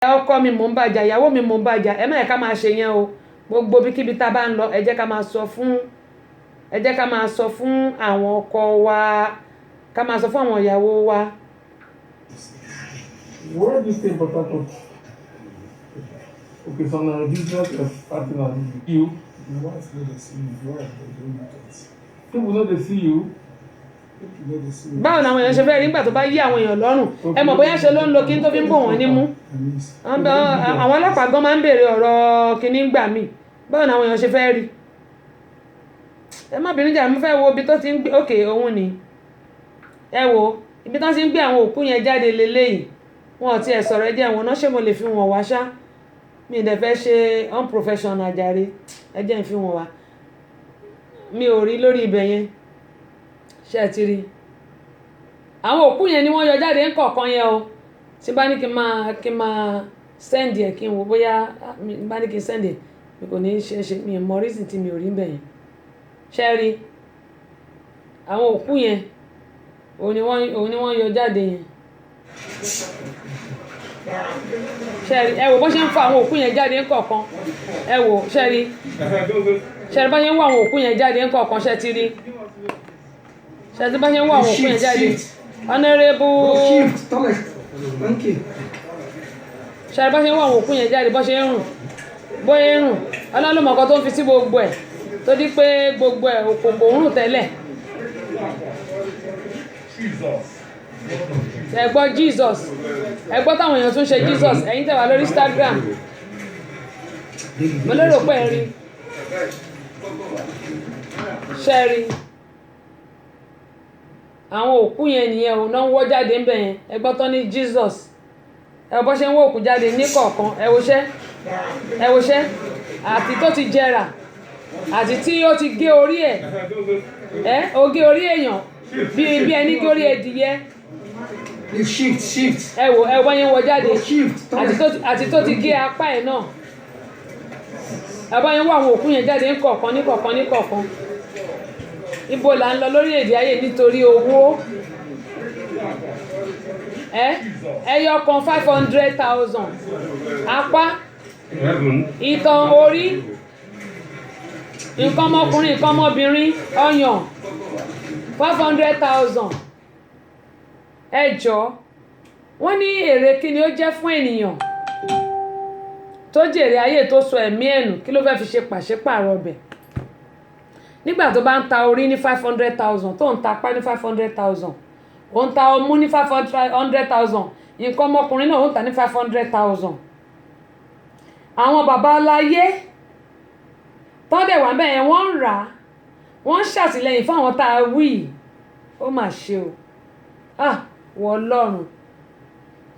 ọkọ mi mò ń bàjà ìyàwó mi mò ń bàjà ẹ má yẹ ká máa ṣe yẹn o gbogbo bíkíbi tá a bá ń lọ ẹ jẹ́ ká máa sọ fún àwọn ọkọ wa ká máa sọ fún àwọn ìyàwó wa. Where do you stay in Port Harcourt? Okay, so now business partner you. My wife know they see me. Why they don't look at? People know they see you. People know they see me. báwo làwọn èèyàn ṣe fẹ́ rí nígbà tó bá yí àwọn èèyàn lọ́rùn ẹ mọ̀ bóyá ṣe ló ń lo kí n tó fi ń bò wọ́n nímú àwọn ọlọ́pàá gan máa ń béèrè ọ̀rọ̀ kíní gbà mí báwo làwọn èèyàn ṣe fẹ́ rí ẹ má bínú jà mo fẹ́ wo ibi tó ti ń gbé òkè òun ni ẹ wo ibi tó ti ń gbé àwọn òkú yẹn jáde leléyìí wọn ò tiẹ̀ sọ̀rọ̀ ẹ jẹ́ ìwọ̀n náà ṣé mo lè fi wọn wá ṣá mi ì dẹ̀ fẹ́ ṣe unprofessional jàre ẹ jẹ́ ń fi wọn wá mi ò rí lórí ibẹ̀ yẹn ṣé ẹ ti rí àwọn òkú yẹn ni wọ́n yọ jáde ń kọ̀ọ̀kan yẹn o tí bá ní kí n máa send ẹ̀ kí n wò bóyá bá ní kí n send ẹ̀ mi kò ní ṣe mi mọ reason tí mi ò rí ń bẹ̀ yẹn ṣé ẹ rí àwọn òkú yẹn òun ni wọ́n yọ jáde yẹn ṣé ẹ rí ẹ wò bó ṣe ń fa àwọn òkú yẹn jáde ń kọ̀ọ̀kan ẹ wò ṣé ẹ rí bá ṣe ń wọ àwọn òkú yẹn jáde ń kọ̀ọ̀kan ṣé ti rí ṣe tí bá ṣe ń wọ àwọn òkú yẹn jáde honorable ṣe bá ṣe ń wọ àwọn òkú yẹn jáde bó ṣe ń rùn bóyá ń rùn ọlọ́lọ́mọ̀kan tó ń fi sí gbogbo ẹ̀ tó di pé gbogbo ẹ̀ òkòkò ń rùn tẹ́lẹ̀ ẹ gbọ́ Jesus ẹ gbọ́ táwọn èèyàn tún ṣe Jesus ẹ̀yin tẹ́ wà lórí Instagram mo lérò pé ẹ rí ṣe rí àwọn òkú yẹn nìyẹn òun náà ń wọ́ jáde ń bẹ̀ yẹn ẹ gbọ́ tán ní Jesus ẹ bọ́ ṣe ń wọ́ òkú jáde ní kọ̀ọ̀kan ẹ woṣẹ́ àti tó ti jẹrà àti tí ó ti gé orí ẹ̀ ó gé orí èèyàn bí ẹni gé orí ẹdìyẹ ẹ wò bọ́ yẹn wọ́ jáde àti tó ti gé apá ẹ̀ náà ẹ bọ́ yẹn wọ́ àwọn òkú yẹn jáde ní kọ̀ọ̀kan ibo là ń lọ lórí èdè ayé nítorí owó ẹyọ kan 500,000 apá ìtàn orí nǹkan ọmọkùnrin nǹkan ọmọbìnrin ọyàn 500,000 ẹjọ́ wọ́n ní èrè kí ni ó jẹ́ fún ènìyàn tó jèrè ayé tó sọ ẹ̀mí ẹ̀nù kí ló fẹ́ fi ṣe pàṣípààrọ̀ ọbẹ̀ nígbà tó bá ń ta orí ní 500,000 tó ń ta apá ní 500,000 ó ń ta ọmú ní 500,000 nǹkan ọmọkùnrin náà ó ń ta ní 500,000 àwọn bàbá aláyé tọ́dẹ̀ wà bẹ́ẹ̀ wọ́n ń rà á wọ́n ń ṣàtìlẹ́yìn fún àwọn tá a wí ó mà ṣe o wọ Ọlọ́run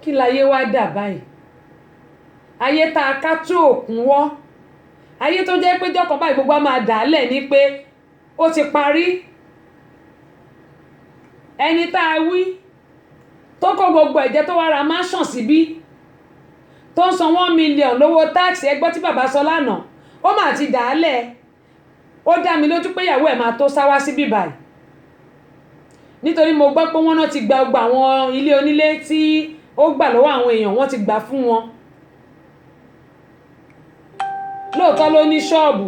kí láyé wá dà báyìí ayé tá a ká tó òkun wọ́ ayé tó jẹ́ pé jọ́kan báyìí gbogbo a máa dà á lẹ̀ ní pé ó ti parí ẹni tá a wí tó kó gbogbo ẹ̀jẹ̀ tó wá ra mansion síbí tó ń san 1 million lówó táàkì ẹgbọ́ tí bàbá sọ lánàá ó mà ti dà á lẹ̀ ó dá mi lójú pé ìyàwó ẹ̀ máa tó sáwá síbí báyìí nítorí mo gbọ́ pé wọ́n náà ti gba gbogbo àwọn ilé onílé tí ó gbà lọ́wọ́ àwọn èèyàn wọ́n ti gbà fún wọn lóòótọ́ ló ní ṣọ́ọ̀bù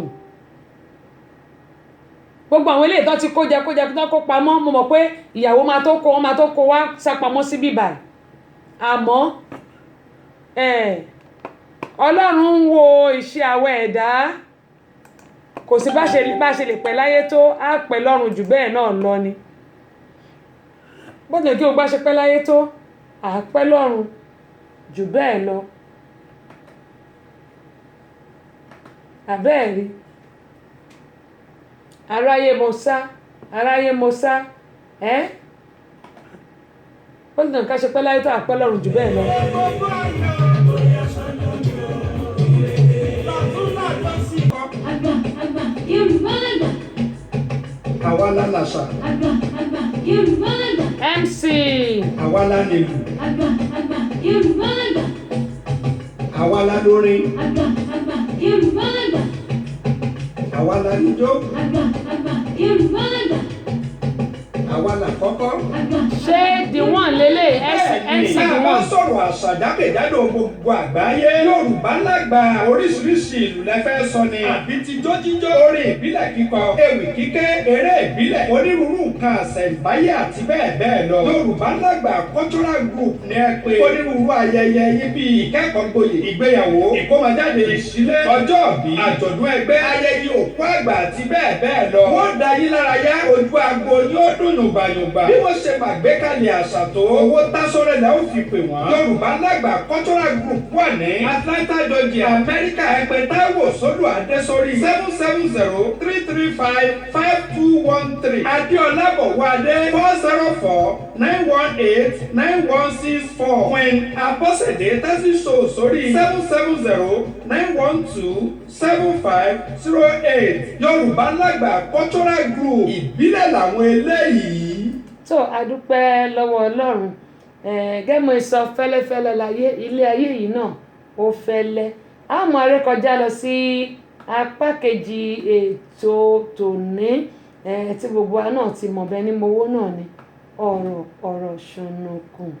gbogbo àwọn ilé ìtọ́ ti kó jẹ tó kó pamọ́ mo mọ̀ pé ìyàwó máa tó kó wá sápamọ́ sí bíbà àmọ́ Ọlọ́run ń wo iṣẹ́ àwọ̀ ẹ̀dá kò sí bá ṣe lè pẹ́ láyé tó á pẹ́ lọ́run jù bẹ́ẹ̀ náà lọ ni bó tilẹ̀ kí o bá ṣe pẹ́ láyé tó á pẹ́ lọ́run jù bẹ́ẹ̀ lọ àbẹ́ẹ̀rí aráyé mo sá ó sì náà ká ṣe pẹ́ láyé tó àpẹ́ lọ́rùn jù bẹ́ẹ̀ lọ. Àgbà Yorùbá lágbà. Àwa la làṣà. Àgbà Yorùbá lágbà. MC. Àwa la nílù. Àgbà Yorùbá lágbà. Àwa la lórin. Àgbà Yorùbá lágbà. Àwa la níjó. Àgbà Yorùbá lágbà. Àwa la kọ́kọ́. Àgbà ṣé the one lélẹ̀ nc the Bá one. sọ̀rọ̀ àṣà jákèjádò gbogbo àgbáyé. Yorùbá lágbà oríṣiríṣi ìlú lẹ́fẹ́ sọ ni. Àbí tijó jíjó, orin ìbílẹ̀ kíkọ, ewì kíké, eré ìbílẹ̀, onírúurú nǹkan àṣẹ̀ǹbáyé àti bẹ́ẹ̀ bẹ́ẹ̀ lọ. Yorùbá lágbà cultural group ní ẹ pé onírúurú ayẹyẹ yín bíi ìkẹ́kọ̀ọ́ gboyè, ìgbéyàwó, ìkómọjáde, ìṣílé, ọjọ́òbí, àjọ̀dún ẹgbẹ́, ayẹyẹ òkú àgbà àti bẹ́ẹ̀ bẹ́ẹ̀ lọ. Wọ́n da yín lára yá, ojú agbo yóò dùn yùngbàyùngbà. Bí wọ́n ṣe gbàgbékalẹ̀ àṣà tó, owó tásọ́rẹ́ lẹ́ ó fi pè wọ́n. Yorùbá lágbà cultural group wà ní Atlanta, Georgia, Amẹ́ríkà. Ẹ pè Táíwò Sólù Adésórí 770-335-5213. Adéọlá Bọ̀wádé 404-918-9164. Queen Abọ́sẹ̀dé Tásíṣò sórí 770-912-7508. Yorùbá lágbà cultural group ìbílẹ̀ làwọn eléyìí. tó adúpẹ́ lọ́wọ́ ọlọ́run gẹ́mọ̀ ìsọ fẹ́lẹ́fẹ́lẹ́ láyé ilé ayé yìí náà ó fẹ́lẹ́ a mọ̀ rékọjá lọ sí apá kejì ètò tòní tí gbogbo wa náà ti mọ̀ bẹ́ẹ̀ ní mowó náà ni ọ̀rọ̀ ṣùnùkùn.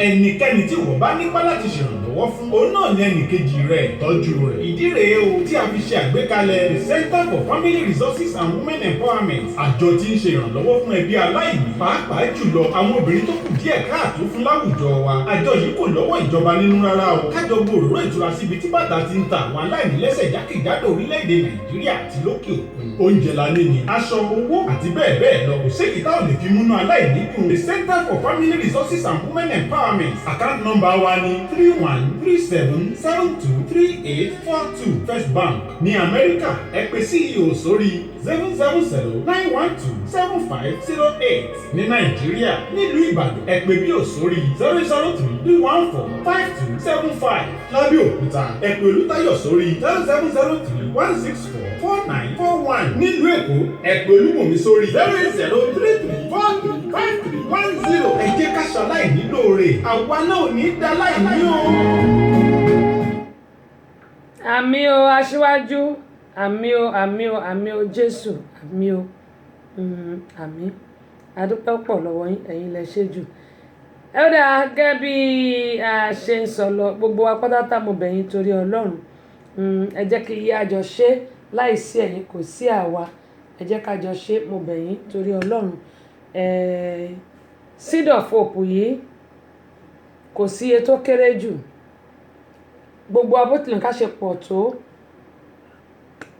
ẹnikẹ́ni tí wọ́n bá nípa láti ṣèrànlọ́wọ́ fún òun náà ní ẹnìkejì rẹ̀ tọ́jú rẹ̀. ìdí rèé o tí a fi ṣe àgbékalẹ̀ the Center for Family Resources and Women Empowerment. àjọ tí ń ṣe ìrànlọ́wọ́ fún ẹbí aláìní pàápàá jùlọ àwọn obìnrin tó kù díẹ̀ káàtó fún láwùjọ wa. àjọ yìí kò lọ́wọ́ ìjọba nínú rárá o. kájọ gbòòrò ìtura síbi tí bàtà ti ń ta àwọn aláìní lẹ́sẹ̀ jákèjádò orílẹ̀-èdè Nàìjíríà àti lókè òkun. oúnjẹ la ní ni aṣọ owó àti bẹ́ẹ̀ bẹ́ẹ̀ lọ. kò séyìí táwọn lè fi múná aláìní dùn. the Center for Family Resources and Women Empowerment. account number wa ni 3137723842 First Bank ní Amẹ́ríkà. ẹ pè CEO sórí 070-912-7508. ní Nàìjíríà nílùú Ìbàdàn ẹ pè bí òsórí 003-314-5275. lábẹ́òkúta ẹ pè Olútáyọ̀ sórí 070-164-4941. nílùú Èkó ẹ pè Olúmọ̀mí sórí 080-3343-5310. ẹ jẹ́ ká ṣaláì nílò rẹ̀ àwa náà ò ní dá láì ní o. àmì o aṣíwájú àmì o àmì o àmì o Jésù àmì o àmì adúpẹ́ pọ̀ lọ́wọ́ yín ẹ̀yin lẹ ṣe jù. ẹ ó dáa gẹ́gẹ́ bí a ṣe ń sọ lọ gbogbo wa pátátá mo bẹ̀ yín torí Ọlọ́run ẹ jẹ́ kí yí àjọ ṣe láìsí ẹ̀yin kò sí àwa ẹ jẹ́ kájọ ṣe mo bẹ̀ yín torí Ọlọ́run. Seed of Hope yìí kò sí iye tó kéré jù gbogbo abótìlẹ̀ ká ṣe pọ̀ tó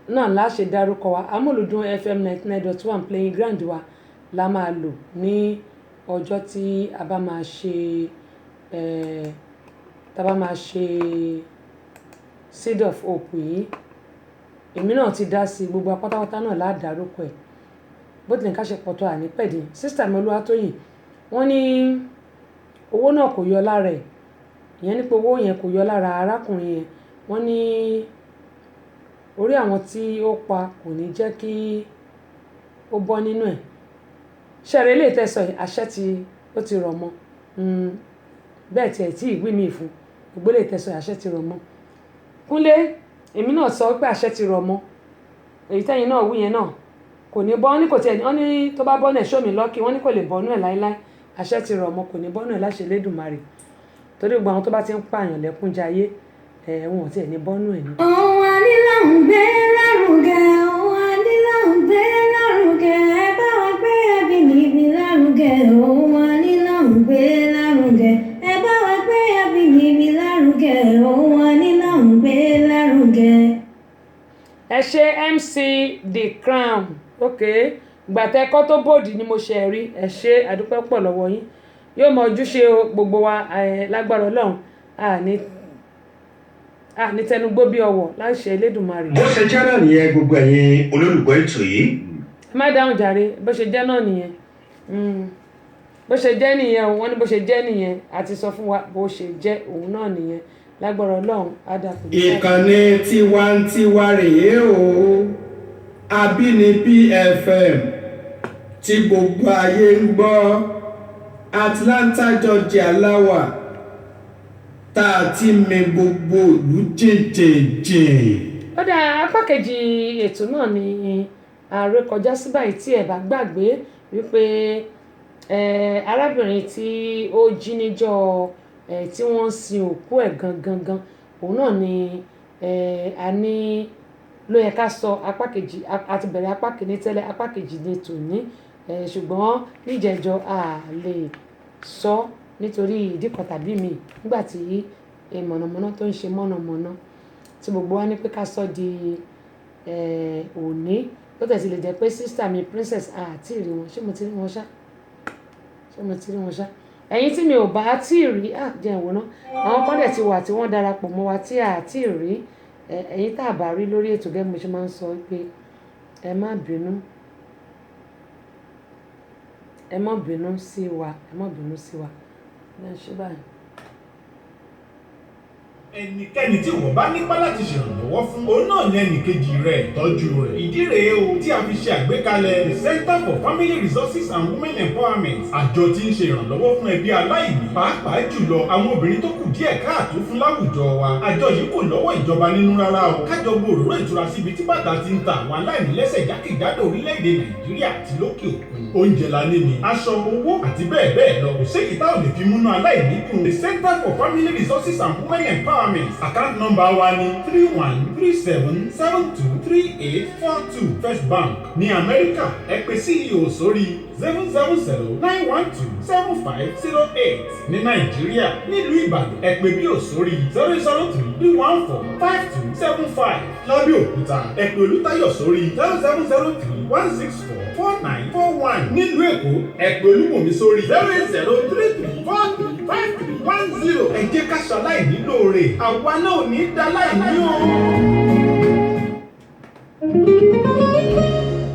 náà láṣẹ dárúkọ wa amúlùdún FM 99.1 playing ground wa la máa lò ní ọjọ́ tí a bá máa ṣe Seed of Hope yìí èmi náà ti dá sí gbogbo apátápátá náà ládàárúkọ ẹ̀ bótìlẹ̀ ká ṣe pọ̀ tó ànípẹ̀dé sísítà mi Olúwatóyìn wọ́n ní owó náà kò yọ lára ẹ̀ ìyẹn ní pé owó yẹn kò yọ lára arákùnrin yẹn wọ́n ní orí àwọn tí ó pa kò ní jẹ́ kí ó bọ́ nínú ẹ̀ ṣẹ̀rẹ̀ ilé ìtẹ̀sọ̀ àṣẹ tí ó ti rọ̀ mọ́ bẹ́ẹ̀ tiẹ̀ tí ìgbín mi fún ìgbélé ìtẹ̀sọ̀ àṣẹ ti rọ̀ mọ́ Kúnlé èmi náà sọ pé àṣẹ ti rọ̀ mọ́ èyí tẹ́yìn náà wí yẹn náà kò ní bọ́ ní kò tiẹ̀ wọ́n ní tó bá bọ́ náà ṣómi lọ́kì wọ́n ní kò lè bọ́nú ẹ̀ láíláí àṣẹ ti rọ̀ mọ́ kò ní bọ́nú ẹ̀ láṣẹ Elédùmarè torí gbogbo àwọn tó bá ti ń pààyàn lẹ́kún jayé wọn ò tiẹ̀ ní bọ́nú ẹ̀ ní. ohun ànílà ń gbé lárugẹ ohun ànílà ń gbé lárugẹ ẹ bá wa gbé ẹbí níbi lárugẹ ohun ànílà ń gbé lárugẹ ẹ bá wa gbé ẹbí níbi lárugẹ ohun ànílà ń gbé lárugẹ. ẹ ṣe MC The Crown gbàtẹ́kọ́ tó bòdì ni mo ṣe rí ẹ ṣe àdúpẹ́ pọ̀ lọ́wọ́ yín yóò mọ ojúṣe gbogbo wa lágbára Ọlọ́run ní tẹnugbó bí ọwọ́ láṣẹ Elédùmarè. bó ṣe jẹ́ náà nìyẹn gbogbo ẹ̀yin olólùgbọ́ ètò yìí. ẹ má dáhùn jàre bó ṣe jẹ́ náà nìyẹn bó ṣe jẹ́ nìyẹn wọ́n ní bó ṣe jẹ́ nìyẹn a ti sọ fún wa bó ṣe jẹ́ òun náà nìyẹn lágbára Ọlọ́run á dà kù. ìkànnì tiwantiwa rèé o Àbínibí FM tí gbogbo ayé ń gbọ́ Atlanta Georgia láwà tá a ti mì gbogbo ìlú jìnjìnjìn. ó dá apá kejì ètò náà ni ààrẹ kọjá sí báyìí tí ẹ bá gbàgbé wípé arábìnrin tí ó jí níjọ́ tí wọ́n sin òkú ẹ̀ gangan òun náà ni a ní ló yẹ ká sọ apá kejì àti bẹ̀rẹ̀ apá kìíní tẹ́lẹ̀ apá kejì ní tòní ṣùgbọ́n níjẹ̀jọ́ a lè sọ nítorí ìdí kan tàbí mi nígbà tí mọ̀nàmọ́ná tó ń ṣe mọ̀nàmọ́ná tí gbogbo wa ní pé ká sọ di òní tó tẹ̀sí lè jẹ́ pé sísítà mi princess àti ìrí wọn ṣé mo ti rí wọn ṣá ẹ̀yin tí mi ò bá tí ì rí jẹ́ ìwọ̀n náà àwọn kan dẹ̀ ti wà tí wọ́n darapọ̀ mọ́ wa tí a ti rí ẹ̀yin tá a bá rí lórí ètò gẹ́gẹ́ mo ṣe máa ń sọ pé ẹ má bínú sí wa ṣé báyìí. ẹnikẹ́ni tí wọ́n bá nípa láti ṣèrànlọ́wọ́ fún òun náà ní ẹnìkejì rẹ̀ tọ́jú rẹ̀. ìdí rèé o tí a fi ṣe àgbékalẹ̀ the Center for Family Resources and Women Empowerment. àjọ tí ń ṣe ìrànlọ́wọ́ fún ẹbí aláìní pàápàá jùlọ àwọn obìnrin tó kù díẹ̀ káàtó fún láwùjọ wa. àjọ yìí kò lọ́wọ́ ìjọba nínú rárá o. kájọ bo òróró ìtura síbi tí bàtà ti ń ta àwọn aláìní lẹ́sẹ̀ jákèjádò orílẹ̀-èdè Nàìjíríà àti lókè òkun. oúnjẹ la ní ni aṣọ owó àti bẹ́ẹ̀ bẹ́ẹ̀ lọ. kò séyìí tá ò lè fi múnú aláìní dùn. the Center for Family Resources and Women Empowerment. account number wa ni 3137723842 First Bank ní Amẹ́ríkà. ẹ pè CEO sórí 07091275008. ní Nàìjíríà nílùú Ìbàdàn ẹ pè bí ò sórí 003145275. lábẹ́ Òkúta ẹ pè Olútáyọ̀ sórí 07031644941. nílùú Èkó ẹ pè Olúmọ̀mí sórí 08033435310. ẹ jẹ́ ká ṣaláì nílò rẹ̀ àwa náà ò ní dá láì ní o.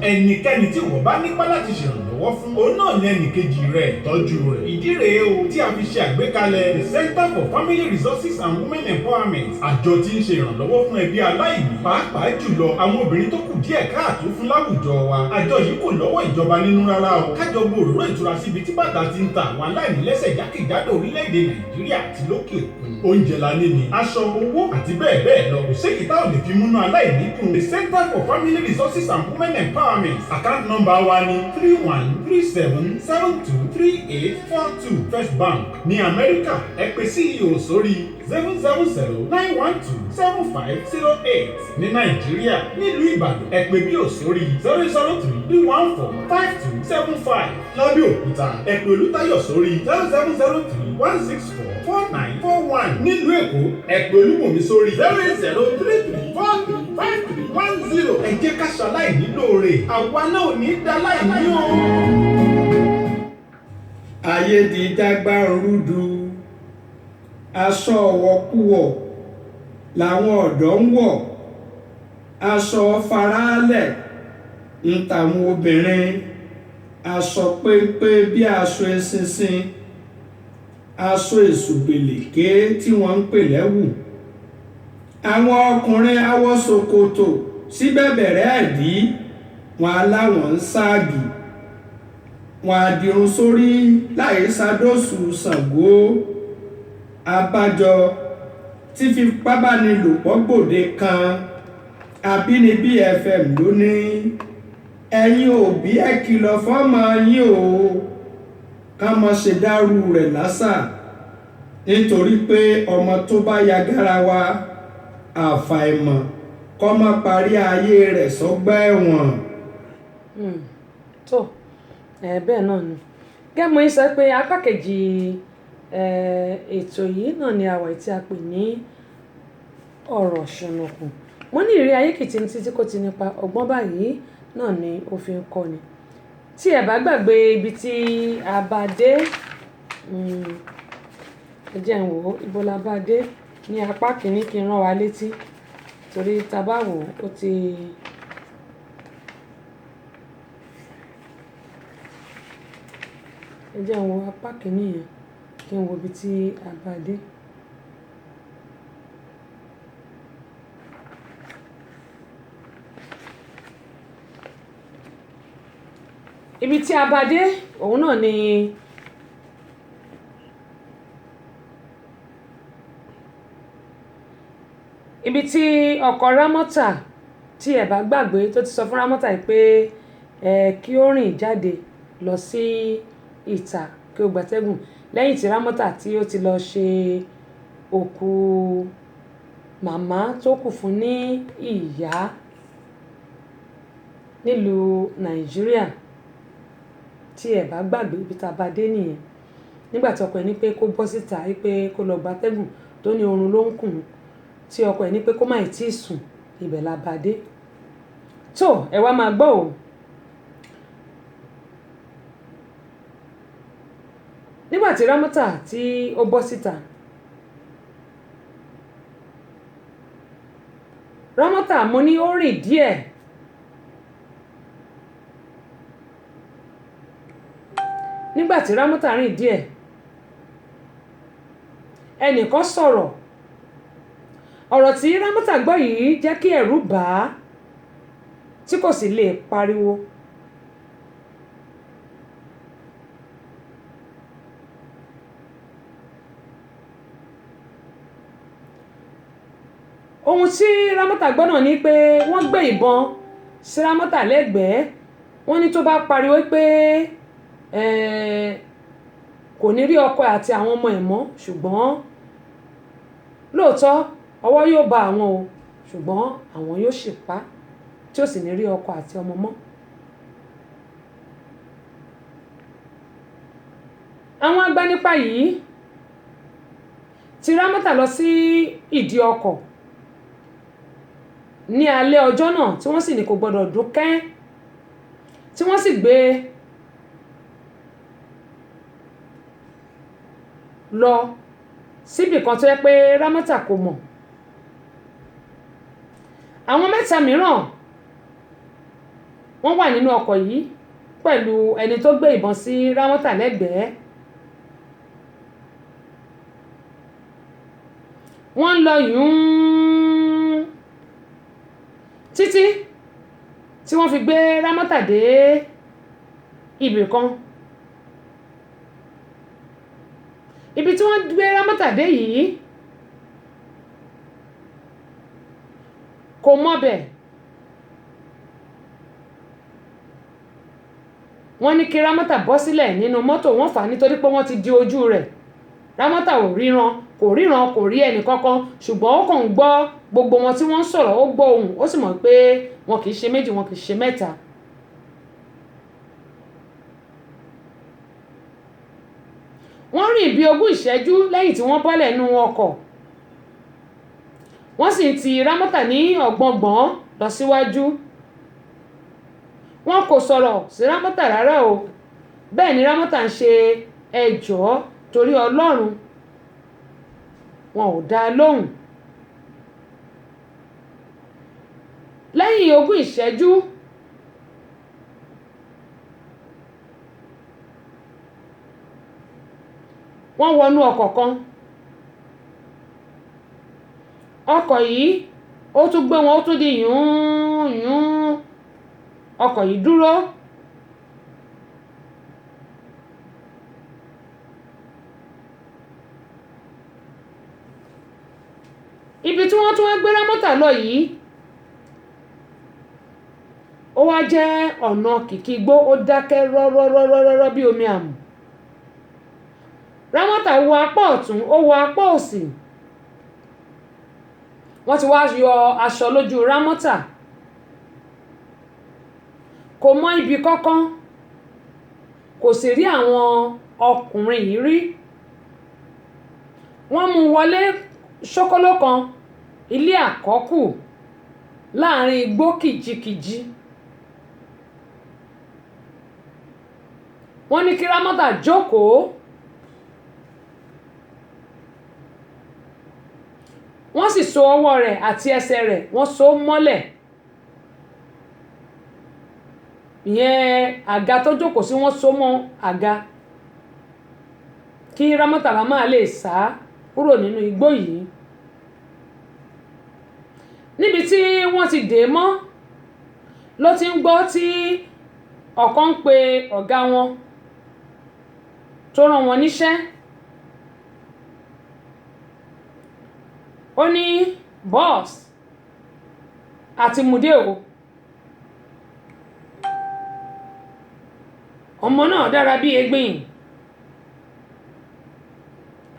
ẹnikẹ́ni tí wọ́n bá nípa láti ṣèrànlọ́wọ́ fún òun náà ní ẹnìkejì rẹ̀ tọ́jú rẹ̀. ìdí rèé o tí a fi ṣe àgbékalẹ̀ the Center for Family Resources and Women Empowerment. àjọ tí ń ṣe ìrànlọ́wọ́ fún ẹbí aláìní pàápàá jùlọ àwọn obìnrin tó kù díẹ̀ káàtó fún láwùjọ wa. àjọ yìí kò lọ́wọ́ ìjọba nínú rárá o. kájọ bo òróró ìtura síbi tí bàtà ti ń ta àwọn aláìní lẹ́sẹ̀ jákèjádò orílẹ̀-èdè Nàìjíríà àti lókè òkun. oúnjẹ la ní ni aṣọ owó àti bẹ́ẹ̀ bẹ́ẹ̀ lọ. kò séyìí tá ò lè fi múnú aláìní dùn. the Center for Family Resources and Women Empowerment. account number wa ni 3137723842 First Bank ní Amẹ́ríkà. ẹ pè CEO sórí 07091275008. ní Nàìjíríà nílùú Ìbàdàn ẹ pè bí ò sórí 003145275. lábẹ́ Òkúta ẹ pè Olútáyọ̀ sórí 07031644941. nílùú Èkó ẹ pè Olúmọ̀mí sórí 08033435310. ẹ jẹ́ ká ṣaláì nílò rẹ̀ àwa náà ò ní dá láì ní o. ayé di dágbà rúdu aṣọ ọ̀wọ́kúwọ̀ làwọn ọ̀dọ́ ń wọ̀ aṣọ faraalẹ̀ ń tàwọn obìnrin aṣọ péńpé bí aṣọ eṣinṣin aṣọ èṣùbèlèké tí wọ́n ń pè lẹ́wù àwọn ọkùnrin awọ ṣòkòtò síbẹ̀bẹ̀rẹ̀ ẹ̀dí wọn aláwọ̀ ń ságì wọn àdìrún sórí láì ṣàdóṣù Ṣàngó abájọ tí fipábánilòpọ̀ gbòde kan Àbínibí FM lónìí ẹ̀yin òbí ẹ kìlọ̀ fọ́mọ yín o ká má ṣe dárú rẹ̀ lásà nítorí pé ọmọ tó bá ya garawa àfàìmọ̀ kọ́ má parí ayé rẹ̀ sọ́gbà ẹ̀wọ̀n. tó bẹ́ẹ̀ náà ni gẹ́gẹ́ mo ń sọ pé apá kejì ètò yìí náà ni àwọ̀ tí a pè ní ọ̀rọ̀ ṣùnùkùn mo ní ìrírí ayé kìtì títí kò ti nípa ọgbọ́n báyìí náà ni ó fi ń kọ́ni tí ẹ bá gbàgbé ibi tí a bá dé ẹ jẹ́ ń wò ó ibo la bá dé ní apá kìíní kí n rán wa létí torí tá bá wò ó ti ẹ jẹ́ ń wo apá kìíní yẹn kí n wo ibi tí a bá dé. ibi tí a bá dé òun náà ni ibi tí ọkọ̀ Rámọ́tà tí ẹ bá gbàgbé tó ti sọ fún Rámọ́tà pé kí ó rìn jáde lọ sí ìta kí ó gbatẹ́gùn lẹ́yìn tí Rámọ́tà tí ó ti lọ ṣe òkú màmá tó kù fún ní ìyá nílùú Nàìjíríà tí ẹ bá gbàgbé ibi tá a bá dé nìyẹn nígbà tí ọkọ ẹ̀ ní pé kó bọ́ síta pé kó lọ gbatẹ́gùn tó ní oorun ló ń kùn tí ọkọ ẹ̀ ní pé kó má tí ì sùn ibẹ̀ la bá dé tó ẹ wá máa gbọ́ o. nígbà tí Rámọ́tà tí ó bọ́ síta Rámọ́tà mo ní ó rìn díẹ̀ nígbà tí Rámọ́tà rìn díẹ̀ ẹnìkan sọ̀rọ̀ ọ̀rọ̀ tí Rámọ́tà gbọ́ yìí jẹ́ kí ẹ̀rù bà á tí kò sì lè pariwo. ohun tí Rámọ́tà gbọ́ náà ni pé wọ́n gbé ìbọn sí Rámọ́tà lẹ́gbẹ̀ẹ́ wọ́n ní tó bá pariwo pé kò ní rí ọkọ àti àwọn ọmọ ẹ̀ mọ́ ṣùgbọ́n lóòótọ́ ọwọ́ yóò bá àwọn o ṣùgbọ́n àwọn yóò sì pa tí ó sì ní rí ọkọ àti ọmọ mọ́. àwọn agbanipa yìí ti Rámọ́tà lọ sí ìdí ọkọ̀ ní alẹ́ ọjọ́ náà tí wọ́n sì ní kò gbọdọ̀ dún kẹ́ tí wọ́n sì gbé lọ síbì kan tó yẹ pé Rámọ́tà kò mọ̀. àwọn mẹ́ta mìíràn wọ́n wà nínú ọkọ̀ yìí pẹ̀lú ẹni tó gbé ìbọn sí Rámọ́tà lẹ́gbẹ̀ẹ́. wọ́n lọ yún títí tí wọ́n fi gbé Rámọ́tà dé ibì kan. ibi tí wọ́n gbé Rámọ́tà dé yìí kò mọ̀bẹ̀. wọ́n ní kí Rámọ́tà bọ́ sílẹ̀ nínú mọ́tò wọ́n fà á nítorí pé wọ́n ti di ojú rẹ̀. Rámọ́tà ò ríran kò rí ẹnì kankan ṣùgbọ́n ó kàn ń gbọ́ gbogbo wọn tí wọ́n ń sọ̀rọ̀ ó gbọ́ ohùn ó sì mọ̀ pé wọn kì í ṣe méjì wọn kì í ṣe mẹ́ta. wọ́n rìn bí 20 ìṣẹ́jú lẹ́yìn tí wọ́n bọ́lẹ̀ nínú ọkọ̀ wọ́n sì ti Rámọ́tà ní ọ̀gbọ̀ngbọ̀n lọ síwájú. wọn kò sọ̀rọ̀ sí Rámọ́tà rárá o bẹ́ẹ̀ ni Rámọ́tà ń ṣe ẹ jọ̀ọ́ torí Ọlọ́run wọn ò dá lóhùn. lẹ́yìn 20 ìṣẹ́jú wọ́n wọnú ọkọ̀ kan. ọkọ̀ yìí ó tún gbé wọn ó tún di yún ọkọ̀ yìí dúró. ibi tí wọ́n tún wá gbé Rámọ́tà lọ yìí ó wá jẹ́ ọ̀nà kìkì igbó ó dákẹ́ rọ́rọ́rọ́rọ́rọ́ bí omi àmù. Rámọ́tà wo apá ọ̀tún ó wo apá òsì. wọ́n ti wá yọ aṣọ lójú Rámọ́tà kò mọ ibi kankan kò sì rí àwọn ọkùnrin yìí rí. wọ́n mú wọlé ṣókóló kan ilé àkọ́kù láàrin igbó kìjikìji. wọ́n ní kí Rámọ́tà jókòó. wọ́n sì so ọwọ́ rẹ̀ àti ẹsẹ̀ rẹ̀ wọ́n so mọ́lẹ̀. ìyẹn àga tó jókòó sí wọ́n so mọ́ àga kí Rámọ́tà bá máa lè sá kúrò nínú igbó yìí. níbi tí wọ́n ti dè mọ́ ló ti ń gbọ́ tí ọ̀kan ń pe ọ̀gá wọn tó rán wọn níṣẹ́. ó ní boss àti mùdé o ọmọ náà dára bí egbin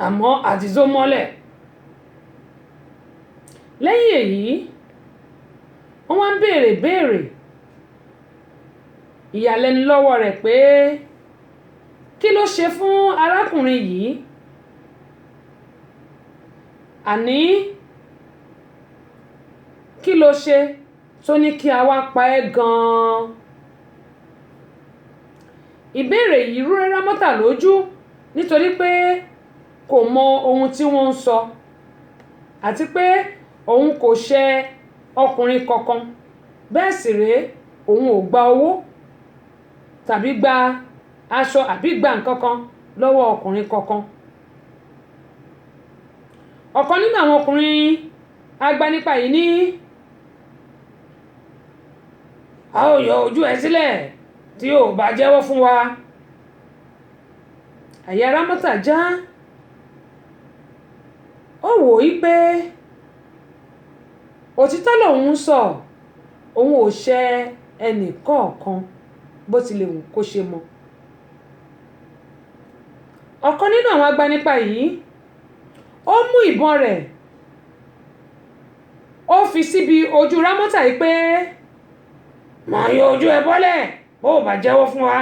àmọ́ àtizó mọ́lẹ̀. Lẹ́yìn èyí wọ́n wá ń béèrè ìyàlẹ́nu lọ́wọ́ rẹ̀ pé kí ló ṣe fún arákùnrin yìí, àní kí ló ṣe tó ní kí a wá pa ẹ́ gan-an. Ìbéèrè yìí rú Rámọ́tà lójú nítorí pé kò mọ ohun tí wọ́n ń sọ àti pé òun kò ṣẹ̀ ọkùnrin kankan, bẹ́ẹ̀ sì rèé òun ò gba owó tàbí gba aṣọ àbí gba nǹkan kan lọ́wọ́ ọkùnrin kankan. Ọ̀kan nínú àwọn ọkùnrin agbanipa yìí ní a ó yọ ojú ẹ sílẹ̀ tí ò bá jẹ́wọ́ fún wa. Àyà Rámọ́tà já, ó wò ó pé òtítọ́ lòun ń sọ, òun ò ṣẹ̀ ẹnì kọ̀ọ̀kan bó tilẹ̀ wù kó ṣe mọ́. Ọ̀kan nínú àwọn agbanipa yìí ó mú ìbọn rẹ̀ ó fi síbi ojú Rámọ́tà yìí pé màá yọ ojú ẹ bọ́lẹ̀ bó o bá jẹ́wọ́ fún wa.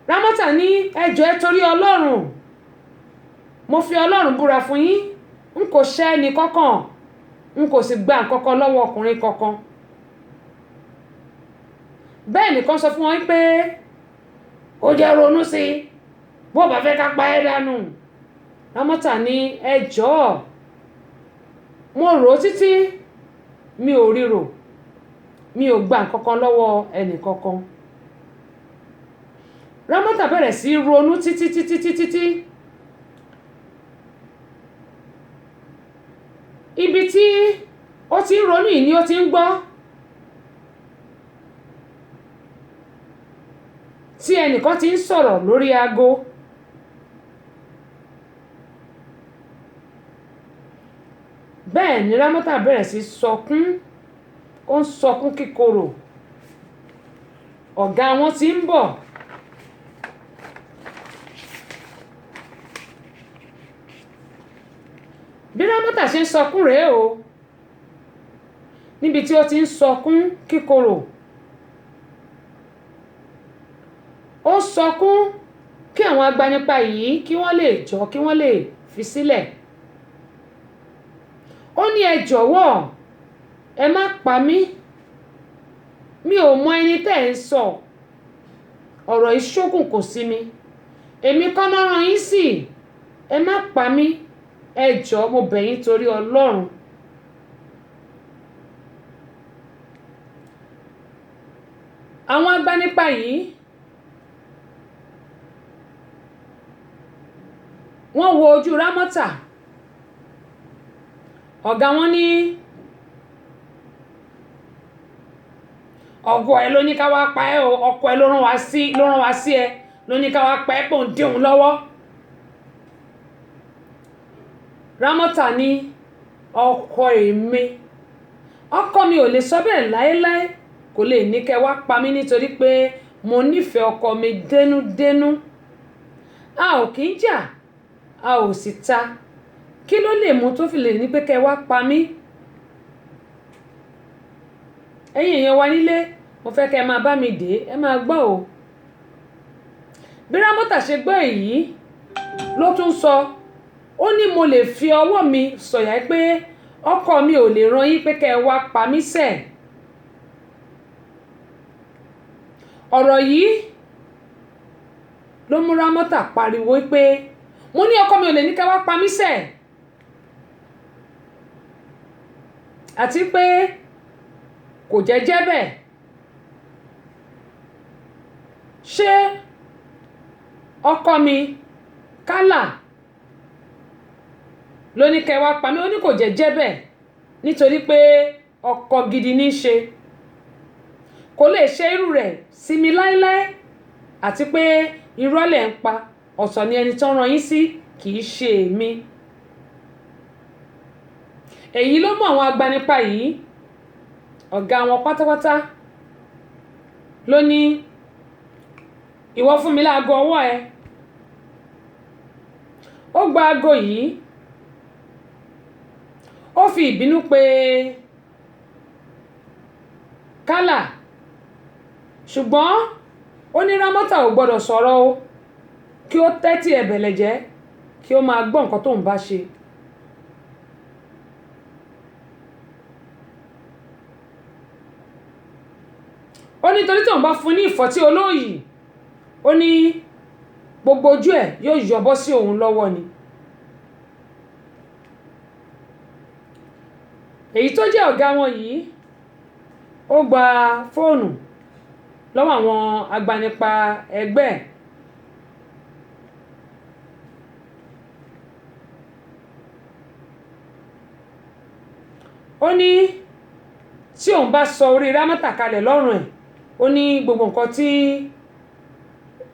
Rámọ́tà ní ẹ jọ̀ọ́ ẹ torí Ọlọ́run, mo fi Ọlọ́run búra fún yín, n kò ṣẹ̀ ẹnì kankan, n kò sì gba nǹkan kan lọ́wọ́ ọkùnrin kankan. Bẹ́ẹ̀ nìkan sọ fún wọn pé ó jẹ́ ronú sí i bó bá fẹ́ ká pa ẹ́ dànù. Rámọ́tà ní ẹ jọ̀ọ́, mo rò ó títí mi ò ríro, mi ò gba nǹkan kan lọ́wọ́ ẹnì kankan. Rámọ́tà bẹ̀rẹ̀ sí ronú títí ibi tí ó ti ń ronú yìí ni ó ti ń gbọ́ tí ẹnìkan ti ń sọ̀rọ̀ lórí aago. Bẹ́ẹ̀ ni Rámọ́tà bẹ̀rẹ̀ sí sọkún, ó ń sọkún kíkorò. Ọ̀gá wọn ti ń bọ̀. Bí Rámọ́tà ṣe ń sọkún rèé o, níbi tí ó ti ń sọkún kíkorò, ó sọkún kí àwọn agbanipa yìí kí wọ́n lè jọ kí wọ́n lè fi sílẹ̀. Ó ní ẹ jọ̀wọ́ ẹ má pa mí, mi ò mọ ẹni tẹ́ ẹ ń sọ, ọ̀rọ̀ ìṣókùn kò sí mi, èmi kọ́ náà rán yín sí, ẹ má pa mí, ẹ jọ̀ọ́ mo bẹ̀ yín torí Ọlọ́run. Àwọn agbanipa yìí wọ́n wo ojú Rámọ́tà. Ọ̀gá wọn ní ọgọ́ ẹ ló ní ká wá pa ẹ́ o, ọkọ ẹ ló rán wa sí ẹ ló ní ká wá pa ẹ́ pò ń dín òun lọ́wọ́. Rámọ́tà ní ọkọ èmi, ọkọ mi ò lè sọ bẹ́ẹ̀ láéláé, kò lè ní kẹ́ wá pa mí nítorí pé mo nífẹ̀ẹ́ ọkọ mi dénúdénú. A ò kí ń jà, a ò sì ta, kí ló lè mú tó fi lè ní pé kẹ́ wá pa mí? Ẹ̀yin èèyàn wa nílé, mo fẹ́ kẹ́ máa bá mi dé, ẹ máa gbọ́ o. Bí Rámọ́tà ṣe gbọ́ èyí ló tún sọ, ó ní mo lè fi ọwọ́ mi sọ̀yà pé ọkọ mi ò lè rán yín pé kẹ́ wá pa mí sẹ̀. Ọ̀rọ̀ yìí ló mú Rámọ́tà pariwo pé mo ní ọkọ mi ò lè ní kẹ́ wá pa mí sẹ̀, àti pé kò jẹ́jẹ́ bẹ́ẹ̀. Ṣé ọkọ mi Kálà ló ní kẹ́ wá pa mí? Ó ní kò jẹ́jẹ́ bẹ́ẹ̀ nítorí pé ọkọ gidi ní í ṣe, kò lè ṣe irú rẹ̀ sí mi láéláé, àti pé irọ́ lẹ̀ ń pa, ọ̀tọ̀ ni ẹni tó rán yín sí, kì í ṣe èmi. Èyí ló mú àwọn agbanipa yìí, ọ̀gá wọn pátápátá ló ní ìwọ fún mi láago ọwọ́ ẹ. Ó gba aago yìí, ó fi ìbínú pè Kálà, ṣùgbọ́n ó ní Rámọ́tà ò gbọ́dọ̀ sọ̀rọ̀ o, kí ó tẹ́tí ẹ̀bẹ̀lẹ̀ jẹ́ kí ó máa gbọ́ nǹkan tó ń bá ṣe. Ó ní torí tí òun bá fún ní ìfọ́tí olóyìí, ó ní gbogbo ojú ẹ̀ yóò yọbọ́ sí òun lọ́wọ́ ni. Èyí tó jẹ́ ọ̀gá wọn yìí, ó gba fóònù lọ́wọ́ àwọn agbanipa ẹgbẹ́ ẹ̀. Ó ní tí òun bá sọ orí Rámọ́tà kalẹ̀ lọ́rùn ẹ̀, ó ní gbogbo nǹkan tí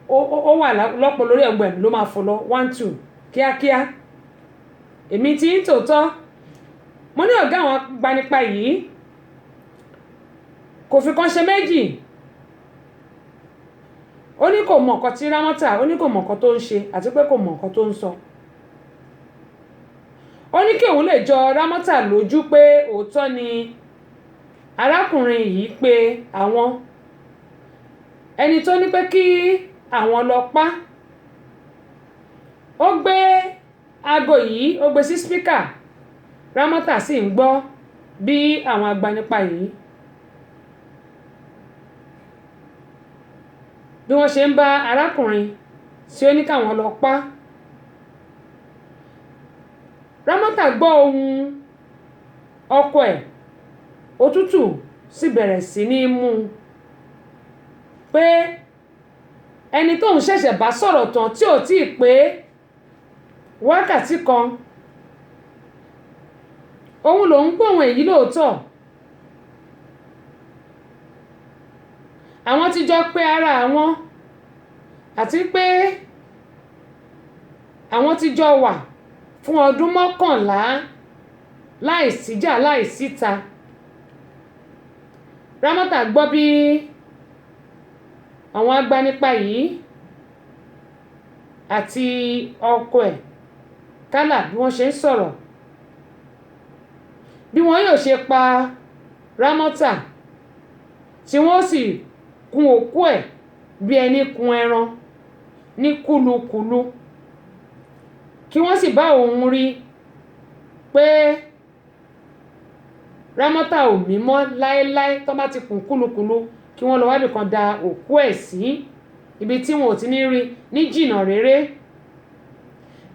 ó wà lọ́pọ̀ lórí ẹ̀gbẹ́ ló máa fò lọ 1 2 kíákíá. Èmi tí ń tòótọ́, mo ní ọ̀gá àwọn agbanipa yìí kò fi kan ṣe méjì. Ó ní kò mọ̀ nǹkan tí Rámọ́tà, ó ní kò mọ̀ nǹkan tó ń ṣe àti pé kò mọ̀ nǹkan tó ń sọ. Ó ní kí òun lè jọ Rámọ́tà lójú pé òótọ́ ni arákùnrin yìí pé àwọn ẹni tó ní pé kí àwọn lọ pa. Ó gbé aago yìí, ó gbé sí spíkà. Rámọ́tà sì ń gbọ́ bí àwọn agbanipa yìí bí wọ́n ṣe ń bá arákùnrin tí ó ní káwọn lọ pa. Rámọ́tà gbọ́ ohùn ọkọ ẹ̀, òtútù sì bẹ̀rẹ̀ sí ní mú pé ẹni tóun ṣẹ̀ṣẹ̀ bá sọ̀rọ̀ tán tí ò tíì pé wákàtí kan, òun lòun gbóhùn èyí lóòótọ́. Àwọn ti jọ pé ara àwọn àti pé àwọn ti jọ wà fún ọdún 11 láìsíjà láìsíta. Rámọ́tà gbọ́ bí àwọn agbanipa yìí àti ọkọ ẹ̀ Kálà bí wọ́n ṣe ń sọ̀rọ̀, bí wọ́n yóò ṣe pa Rámọ́tà tí wọ́n sì kun òkú ẹ̀ bí ẹni kun ẹran ní kúlukùlu, kí wọ́n sì bá òun rí pé Rámọ́tà ò mí mọ́ láéláé. tó bá ti kùn kúlukùlu kí wọ́n lọ wábì kan da òkú ẹ̀ sí ibi tí wọn ò ti ní rí ní jìnnà réré.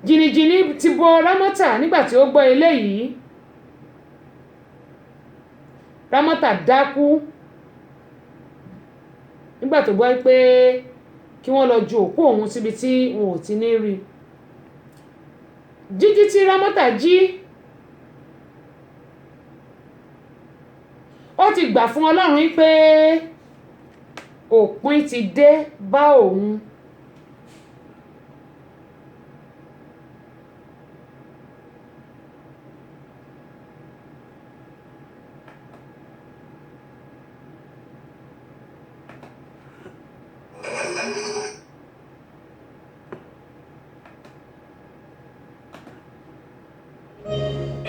Jìnnìjìnnì ti bo Rámọ́tà nígbà tí ó gbọ́ eléyìí. Rámọ́tà dákú nígbà tó gbọ́ pé kí wọ́n lọ ju òkú òun síbi tí wọn ò ti ní rí. Jíjí tí Rámọ́tà jí, ó ti gbà fún Ọlọ́run pé òpin ti dé bá òun.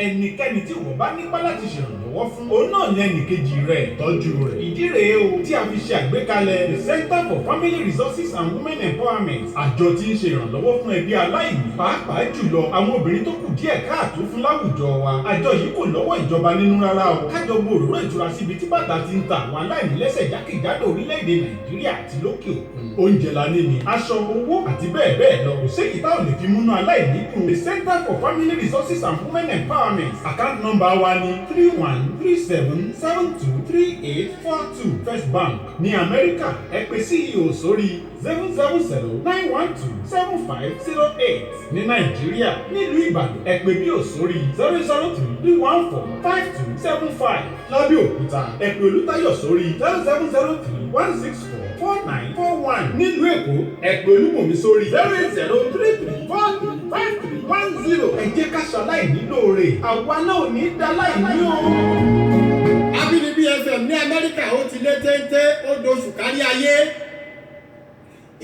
ẹnikẹ́ni tí wọ́n bá nípa láti ṣèrànlọ́wọ́ fún òun náà ní ẹnìkejì rẹ̀ tọ́jú rẹ̀. ìdí rèé o tí a fi ṣe àgbékalẹ̀ the Center for Family Resources and Women Empowerment. àjọ tí ń ṣe ìrànlọ́wọ́ fún ẹbí aláìní, pàápàá jùlọ àwọn obìnrin tó kù díẹ̀ káàtó fún láwùjọ wa. àjọ yìí kò lọ́wọ́ ìjọba nínú rárá o. kájọ bo òróró ìtura síbi tí bàtà ti ń ta àwọn aláìní lẹ́sẹ̀ jákèjádò orílẹ̀-èdè Nàìjíríà àti lókè òkun. oúnjẹ la ní ni, aṣọ, owó àti bẹ́ẹ̀ bẹ́ẹ̀ lọ. kò séyìí táwọn lè fi múnú aláìní dùn. the Center for Family Resources and Women Empowerment. account number wa ni 3137723842 First Bank ní Amẹ́ríkà. ẹ pè CEO sórí 07091275008. ní Nàìjíríà nílùú Ìbàdàn ẹ pè bí ò sórí 003145275. lábẹ́ Òkúta ẹ pè Olútáyọ̀ sórí 07031644941. nílùú Èkó ẹ pè Olúmọ̀mí sórí 08033435310. ẹ jẹ́ ká ṣaláìní lóore, àwa náà ò ní dá láìní o. Abínibí FM ní Amẹ́ríkà ó ti lé téńté, ó doṣù kárí ayé.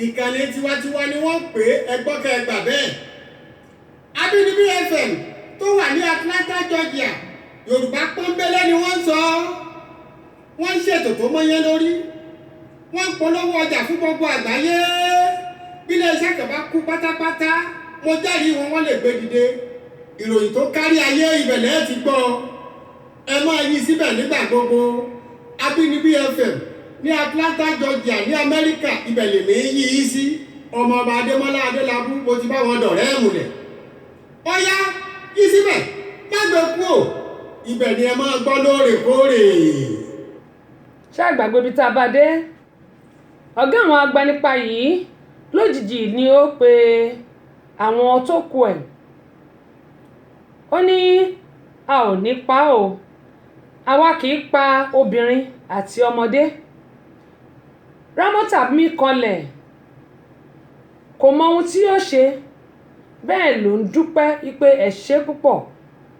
ìkànnì tiwantiwa ni wọ́n pè ẹgbọ́kẹ́ ẹgbà bẹ́ẹ̀. Abínibí FM tó wà ní Atlanta, Georgia, Yorùbá pọ́nbélé ni wọ́n ń sọ. Wọ́n ń ṣètò tó mọ́yán lórí. Wọ́n ń polówó ọjà fún gbogbo àgbáyé. Bí ilé-iṣẹ́ kan bá kú pátápátá, mo jẹ́rìí wọ́n lè gbé dìde. Ìròyìn tó kárí ayé ìbẹ̀lẹ̀ ti gbọ́. Ẹ máa yí síbẹ̀ nígbà gbogbo. Abínibí FM ní Atlanta, Georgia ní Amẹ́ríkà ibẹ̀ lèmi yí í sí. Ọmọọba Adémọ́lá Adélabú mo ti bá wọn dọ̀rẹ́ ẹ̀mùlẹ̀. Ó yá yí síbẹ̀ má gbé kúò. Ibẹ̀ ni ẹ máa gbọ́ lóòrèkóòrè. Ṣé àgbàgbé ibi tá a bá dé? Ọ̀gá àwọn agbanipa yìí lójijì ni ó pe àwọn tó kù ẹ̀. Ó ní a ò ní pa o, àwa kì í pa obìnrin àti ọmọdé. Ramota mí kanlẹ̀, kò mọ ohun tí yóò ṣe, bẹ́ẹ̀ ló ń dúpẹ́ wípé ẹ ṣé púpọ̀,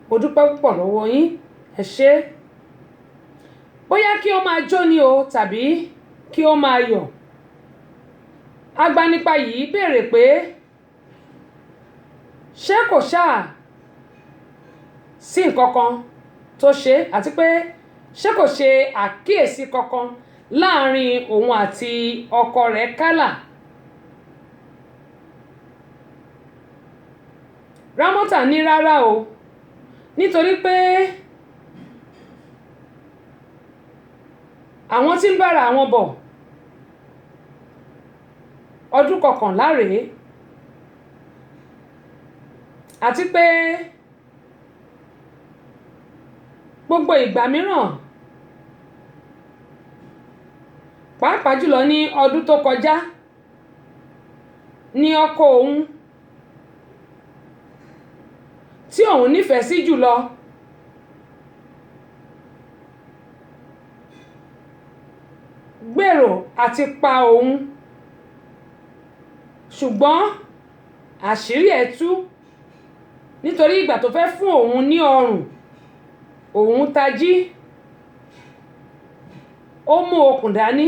mo dúpẹ́ púpọ̀ lọ́wọ́ yín, ẹ ṣé. Bóyá kí ó máa jó ni o tàbí kí ó máa yọ̀. Agbanipa yìí béèrè pé ṣé kò ṣáà sí nǹkan kan tó ṣe àti pé ṣé kò ṣe àkíyèsí kankan láàrin òun àti ọkọ rẹ̀ Kálà. Ramota ní rárá o, nítorí pé àwọn tí ń bára àwọn bọ̀ ọdún 11 rèé, àti pé gbogbo ìgbà mìíràn pàápàá jùlọ ní ọdún tó kọjá ní ọkọ òun tí òun nífẹ̀ẹ́ sí jùlọ gbèrò àti pa òun, ṣùgbọ́n àṣírí ẹ̀ tú nítorí ìgbà tó fẹ́ fún òun ní ọrùn òun tají, ó mú okùn dání,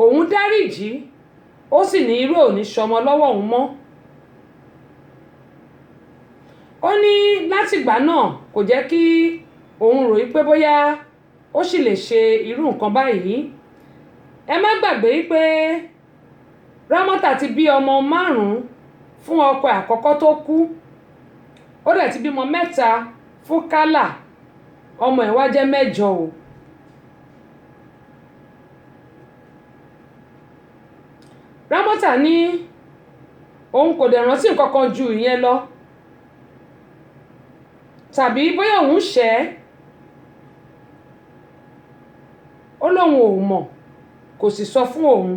òun dáríjì, ó sì ní irú òní ṣọmọ lọ́wọ́ òun mọ́. Ó ní látìgbà náà kò jẹ́ kí òun rò pé bóyá ó sì lè ṣe irú nǹkan báyìí. Ẹ má gbàgbé pé Ramota ti bí ọmọ 5 fún ọkọ àkọ́kọ́ tó kú, ó dẹ̀ ti bímọ 3 fún Kálà, ọmọ ẹ̀ wá jẹ́ 8 o. Ramota ní òun kò dẹ̀ rántí nǹkan kan ju ìyẹn lọ, tàbí bóyá òun ṣẹ̀, ó lóun ò mọ̀, kò sì sọ fún òun.